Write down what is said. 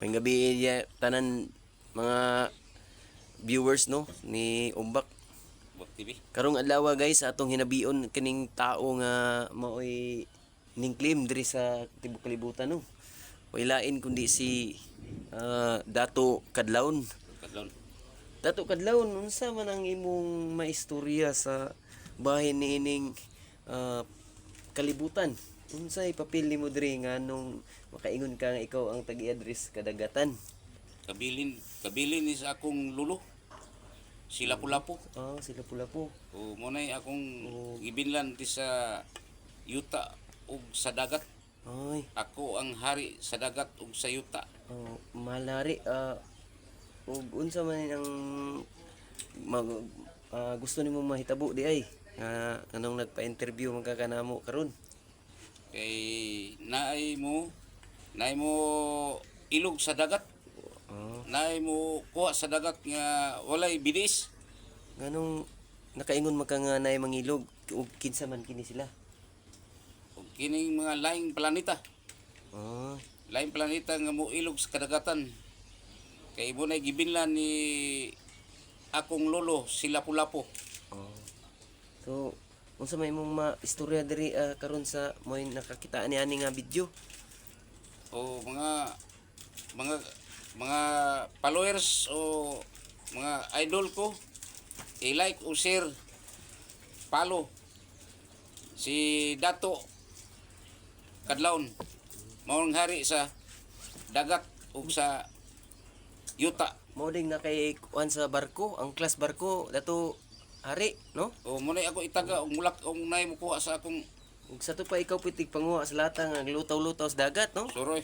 May gabi tanan mga viewers no ni Umbak. Buat TV. Karong adlaw guys sa atong hinabion kining tao nga maoy ning claim diri sa tibok kalibutan no. Way lain kundi si Dato Kadlawon. Kadlon. Dato Kadlawon, unsa man ang imong maistorya sa bahin niining kalibutan? Unsay papel nimo diri nga nung makaingon ka nga ikaw ang tagi-address kadagatan? Kabilin is akong lulo. Sila Pulapo. Sila Pulapo. O mo nay akong ibinlan ti sa yuta ug sa dagat. Ay, Ako ang hari sa dagat ug sa yuta. malari ug unsa man ang gusto nimo mahitabo di ay anong nagpa-interview man ka kanamo karon? Kay naay mo ilog sa dagat. Naay mo kuha sa dagat nga walay bidis. Nganong nakaingon man ka nga naay mangilog ug kinsa man kini sila? Ug kining mga laing planeta. Ah, Laing planeta nga mo ilog sa kadagatan. Kay mo nay gibinlan ni akong lolo sila Pulapo. so unsa may imong maistorya diri karon sa moy nakakita ni ani nga video? O mga followers o mga idol ko i-like o share follow si Dato Kadlawon maong hari sa dagat ug sa yuta. Mao ding na kay kuan sa barko, ang class barko dato hari, no? O mo nay ako itaga og mulak og nay mo kuha sa akong Ug sa to pa ikaw pitig panguha sa lata nga lutaw-lutaw sa dagat, no? suroy.